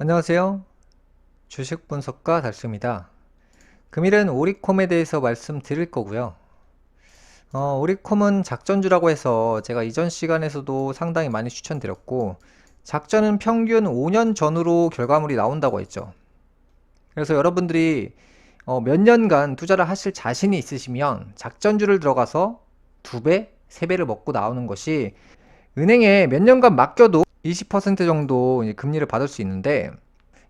안녕하세요. 주식 분석가 달수입니다. 금일은 오리콤에 대해서 말씀드릴 거고요. 오리콤은 작전주라고 해서 제가 이전 시간에서도 상당히 많이 추천드렸고, 작전은 평균 5년 전후로 결과물이 나온다고 했죠. 그래서 여러분들이 몇 년간 투자를 하실 자신이 있으시면 작전주를 들어가서 2배, 3배를 먹고 나오는 것이 은행에 몇 년간 맡겨도 20% 정도 금리를 받을 수 있는데,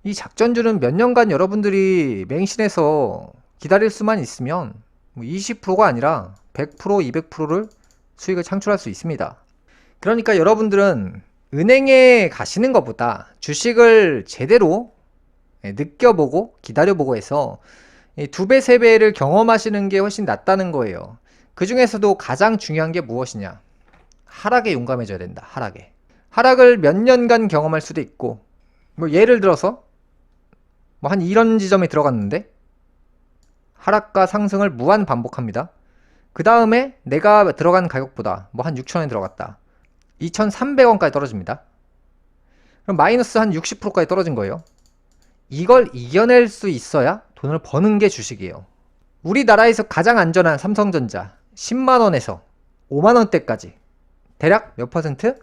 이 작전주는 몇 년간 여러분들이 맹신해서 기다릴 수만 있으면 20%가 아니라 100%, 200%를 수익을 창출할 수 있습니다. 그러니까 여러분들은 은행에 가시는 것보다 주식을 제대로 느껴보고 기다려보고 해서 2배, 3배를 경험하시는 게 훨씬 낫다는 거예요. 그 중에서도 가장 중요한 게 무엇이냐? 하락에 용감해져야 된다. 하락에. 하락을 몇 년간 경험할 수도 있고, 뭐 예를 들어서 뭐 한 이런 지점에 들어갔는데 하락과 상승을 무한 반복합니다. 그 다음에 내가 들어간 가격보다 뭐 한 6,000원에 들어갔다. 2,300원까지 떨어집니다. 그럼 마이너스 한 60%까지 떨어진 거예요. 이걸 이겨낼 수 있어야 돈을 버는 게 주식이에요. 우리나라에서 가장 안전한 삼성전자 10만원에서 5만원대까지 대략 몇 퍼센트?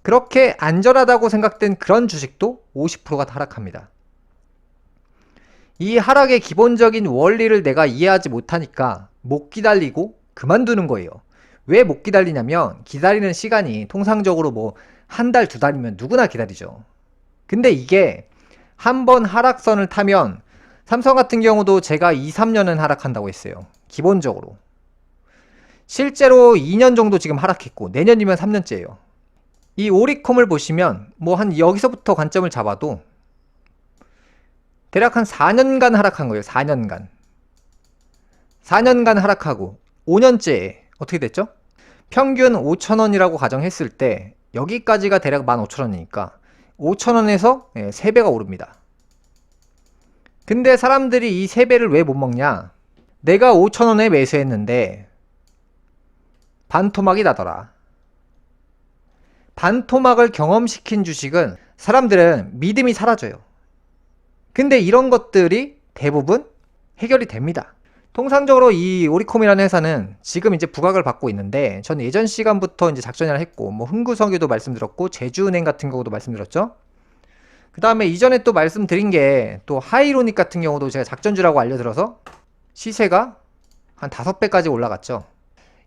그렇게 안전하다고 생각된 그런 주식도 50%가 하락합니다. 이 하락의 기본적인 원리를 내가 이해하지 못하니까 못 기다리고 그만두는 거예요. 왜 못 기다리냐면 기다리는 시간이 통상적으로 뭐 한 달, 2달이면 누구나 기다리죠. 근데 이게 한번 하락선을 타면 삼성 같은 경우도 제가 2, 3년은 하락한다고 했어요. 기본적으로. 실제로 2년 정도 지금 하락했고 내년이면 3년째예요. 이 오리콤을 보시면 뭐 한 여기서부터 관점을 잡아도 대략 한 4년간 하락한 거예요. 4년간. 4년간 하락하고 5년째에 어떻게 됐죠? 평균 5,000원이라고 가정했을 때 여기까지가 대략 15,000원이니까 5,000원에서 3배가 오릅니다. 근데 사람들이 이 3배를 왜 못 먹냐? 내가 5,000원에 매수했는데 반토막이 나더라. 반토막을 경험시킨 주식은 사람들은 믿음이 사라져요. 근데 이런 것들이 대부분 해결이 됩니다. 통상적으로 이 오리콤이라는 회사는 지금 이제 부각을 받고 있는데, 저는 예전 시간부터 이제 작전이라 했고, 뭐 흥구석유도 말씀드렸고, 제주은행 같은 경우도 말씀드렸죠. 그 다음에 이전에 또 말씀드린 게 또 하이로닉 같은 경우도 제가 작전주라고 알려드려서 시세가 한 5배까지 올라갔죠.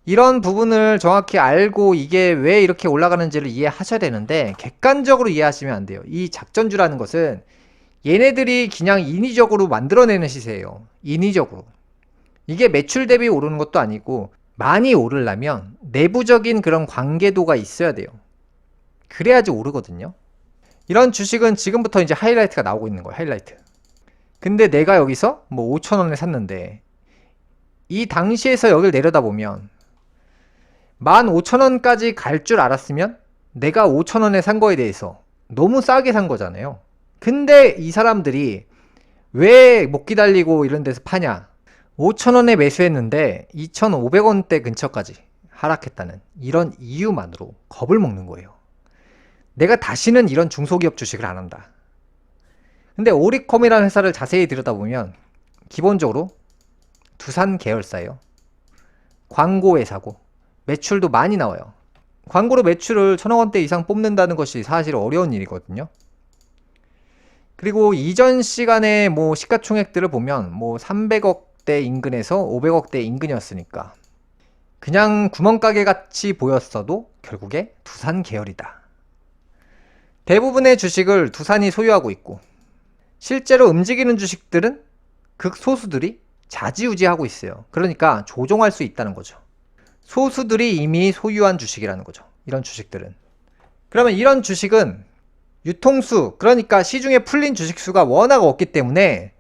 이런 부분을 정확히 알고 이게 왜 이렇게 올라가는지를 이해하셔야 되는데, 객관적으로 이해하시면 안 돼요. 이 작전주라는 것은 얘네들이 그냥 인위적으로 만들어내는 시세예요. 인위적으로. 이게 매출 대비 오르는 것도 아니고 많이 오르려면 내부적인 그런 관계도가 있어야 돼요. 그래야지 오르거든요. 이런 주식은 지금부터 이제 하이라이트가 나오고 있는 거예요. 하이라이트. 근데 내가 여기서 뭐 5,000원에 샀는데 이 당시에서 여기를 내려다보면 15,000원까지 갈 줄 알았으면 내가 5,000원에 산 거에 대해서 너무 싸게 산 거잖아요. 근데 이 사람들이 왜 못 기다리고 이런 데서 파냐? 5,000원에 매수했는데 2,500원대 근처까지 하락했다는 이런 이유만으로 겁을 먹는 거예요. 내가 다시는 이런 중소기업 주식을 안 한다. 근데 오리콤이라는 회사를 자세히 들여다보면 기본적으로 두산 계열사예요. 광고 회사고 매출도 많이 나와요. 광고로 매출을 1,000억 원대 이상 뽑는다는 것이 사실 어려운 일이거든요. 그리고 이전 시간에 뭐 시가총액들을 보면 뭐 300억대 인근에서 500억대 인근이었으니까 그냥 구멍가게 같이 보였어도 결국에 두산 계열이다. 대부분의 주식을 두산이 소유하고 있고 실제로 움직이는 주식들은 극소수들이 좌지우지하고 있어요. 그러니까 조종할 수 있다는 거죠. 소수들이 이미 소유한 주식이라는 거죠. 이런 주식들은. 그러면 이런 주식은 유통수, 그러니까 시중에 풀린 주식수가 워낙 없기 때문에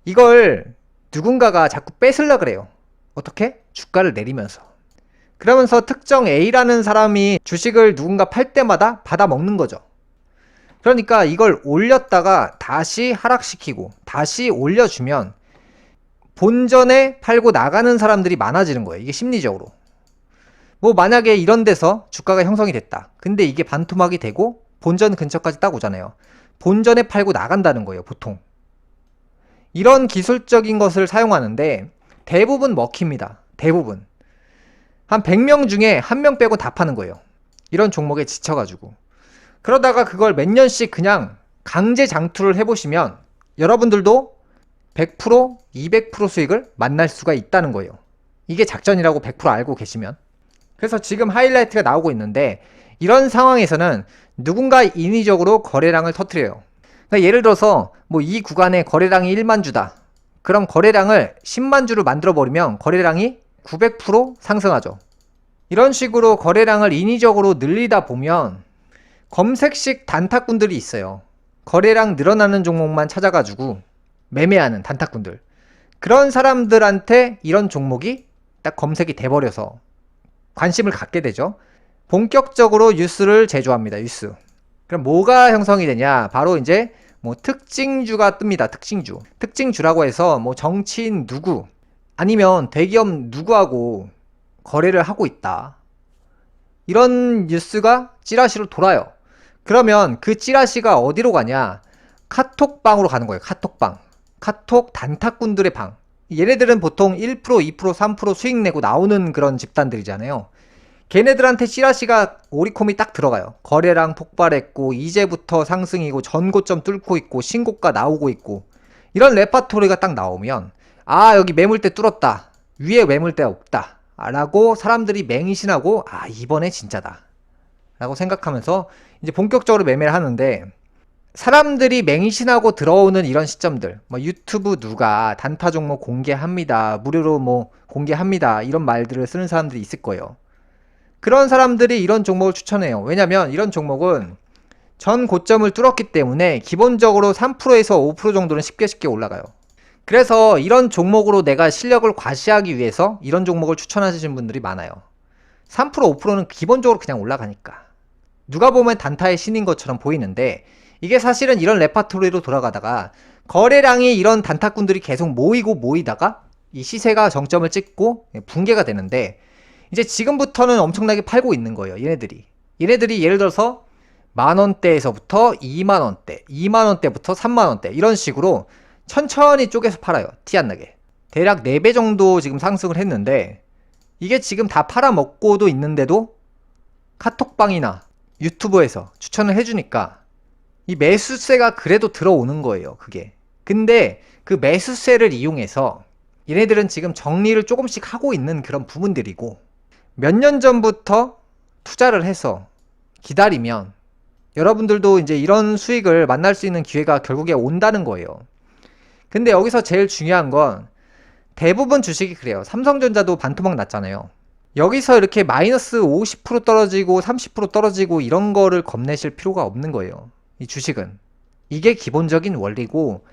이걸 누군가가 자꾸 뺏으려 그래요. 어떻게? 주가를 내리면서. 그러면서 특정 A라는 사람이 주식을 누군가 팔 때마다 받아 먹는 거죠. 그러니까 이걸 올렸다가 다시 하락시키고 다시 올려주면 본전에 팔고 나가는 사람들이 많아지는 거예요. 이게 심리적으로. 뭐 만약에 이런 데서 주가가 형성이 됐다. 근데 이게 반토막이 되고 본전 근처까지 딱 오잖아요. 본전에 팔고 나간다는 거예요, 보통. 이런 기술적인 것을 사용하는데 대부분 먹힙니다. 대부분. 한 100명 중에 1명 빼고 다 파는 거예요. 이런 종목에 지쳐가지고. 그러다가 그걸 몇 년씩 그냥 강제 장투를 해보시면 여러분들도 100%, 200% 수익을 만날 수가 있다는 거예요. 이게 작전이라고 100% 알고 계시면. 그래서 지금 하이라이트가 나오고 있는데 이런 상황에서는 누군가 인위적으로 거래량을 터뜨려요. 그러니까 예를 들어서 뭐 이 구간에 거래량이 1만 주다. 그럼 거래량을 10만 주로 만들어 버리면 거래량이 900% 상승하죠. 이런 식으로 거래량을 인위적으로 늘리다 보면 검색식 단타꾼들이 있어요. 거래량 늘어나는 종목만 찾아가지고 매매하는 단타꾼들. 그런 사람들한테 이런 종목이 딱 검색이 돼버려서 관심을 갖게 되죠. 본격적으로 뉴스를 제조합니다. 뉴스. 그럼 뭐가 형성이 되냐? 바로 이제 뭐 특징주가 뜹니다. 특징주. 특징주라고 해서 뭐 정치인 누구 아니면 대기업 누구하고 거래를 하고 있다. 이런 뉴스가 찌라시로 돌아요. 그러면 그 찌라시가 어디로 가냐? 카톡방으로 가는 거예요. 카톡방. 카톡 단타꾼들의 방. 얘네들은 보통 1%, 2%, 3% 수익 내고 나오는 그런 집단들이잖아요. 걔네들한테 찌라시가 오리콤이 딱 들어가요. 거래량 폭발했고 이제부터 상승이고 전고점 뚫고 있고 신고가 나오고 있고 이런 레파토리가 딱 나오면 아 여기 매물대 뚫었다. 위에 매물대 없다. 라고 사람들이 맹신하고 아 이번에 진짜다. 라고 생각하면서 이제 본격적으로 매매를 하는데 사람들이 맹신하고 들어오는 이런 시점들 뭐 유튜브 누가 단타 종목 공개합니다. 무료로 뭐 공개합니다. 이런 말들을 쓰는 사람들이 있을 거예요. 그런 사람들이 이런 종목을 추천해요. 왜냐면 이런 종목은 전 고점을 뚫었기 때문에 기본적으로 3%에서 5% 정도는 쉽게 올라가요. 그래서 이런 종목으로 내가 실력을 과시하기 위해서 이런 종목을 추천하시는 분들이 많아요. 3%, 5%는 기본적으로 그냥 올라가니까. 누가 보면 단타의 신인 것처럼 보이는데 이게 사실은 이런 레파토리로 돌아가다가 거래량이 이런 단타꾼들이 계속 모이다가 이 시세가 정점을 찍고 붕괴가 되는데 이제 지금부터는 엄청나게 팔고 있는 거예요. 얘네들이 예를 들어서 만원대에서부터 2만원대 2만원대부터 3만원대 이런 식으로 천천히 쪼개서 팔아요. 티 안 나게. 대략 4배 정도 지금 상승을 했는데 이게 지금 다 팔아먹고도 있는데도 카톡방이나 유튜브에서 추천을 해주니까 이 매수세가 그래도 들어오는 거예요. 그게. 근데 그 매수세를 이용해서 얘네들은 지금 정리를 조금씩 하고 있는 그런 부분들이고 몇 년 전부터 투자를 해서 기다리면 여러분들도 이제 이런 수익을 만날 수 있는 기회가 결국에 온다는 거예요. 근데 여기서 제일 중요한 건 대부분 주식이 그래요. 삼성전자도 반토막 났잖아요. 여기서 이렇게 마이너스 50% 떨어지고 30% 떨어지고 이런 거를 겁내실 필요가 없는 거예요. 이 주식은. 이게 기본적인 원리고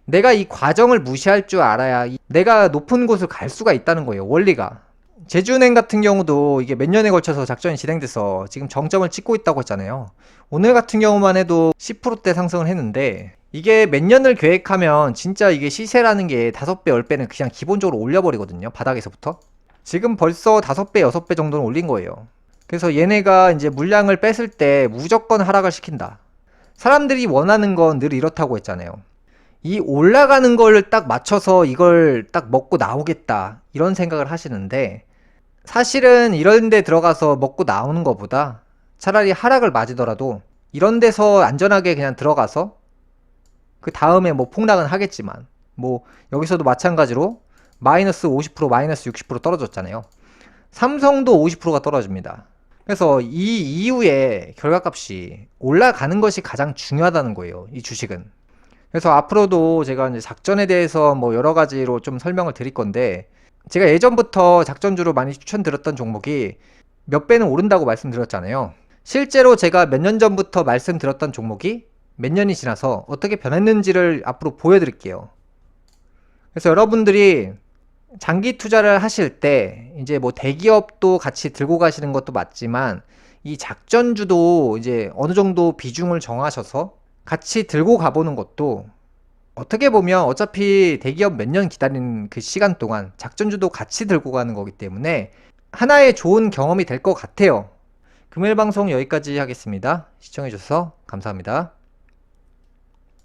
내가 이 과정을 무시할 줄 알아야 내가 높은 곳을 갈 수가 있다는 거예요. 원리가. 제주은행 같은 경우도 이게 몇 년에 걸쳐서 작전이 진행돼서 지금 정점을 찍고 있다고 했잖아요. 오늘 같은 경우만 해도 10%대 상승을 했는데 이게 몇 년을 계획하면 진짜 이게 시세라는 게 5배, 10배는 그냥 기본적으로 올려버리거든요. 바닥에서부터. 지금 벌써 5배, 6배 정도는 올린 거예요. 그래서 얘네가 이제 물량을 뺐을 때 무조건 하락을 시킨다. 사람들이 원하는 건 늘 이렇다고 했잖아요. 이 올라가는 걸 딱 맞춰서 이걸 딱 먹고 나오겠다. 이런 생각을 하시는데 사실은 이런 데 들어가서 먹고 나오는 것보다 차라리 하락을 맞으더라도 이런 데서 안전하게 그냥 들어가서 그 다음에 뭐 폭락은 하겠지만 뭐 여기서도 마찬가지로 마이너스 50% 마이너스 60% 떨어졌잖아요. 삼성도 50%가 떨어집니다. 그래서 이 이후에 결과값이 올라가는 것이 가장 중요하다는 거예요. 이 주식은. 그래서 앞으로도 제가 이제 작전에 대해서 뭐 여러 가지로 좀 설명을 드릴 건데 제가 예전부터 작전주로 많이 추천드렸던 종목이 몇 배는 오른다고 말씀드렸잖아요. 실제로 제가 몇 년 전부터 말씀드렸던 종목이 몇 년이 지나서 어떻게 변했는지를 앞으로 보여드릴게요. 그래서 여러분들이 장기 투자를 하실 때 이제 뭐 대기업도 같이 들고 가시는 것도 맞지만 이 작전주도 이제 어느 정도 비중을 정하셔서 같이 들고 가보는 것도 어떻게 보면 어차피 대기업 몇 년 기다리는 그 시간 동안 작전주도 같이 들고 가는 거기 때문에 하나의 좋은 경험이 될 것 같아요. 금요일 방송 여기까지 하겠습니다. 시청해주셔서 감사합니다.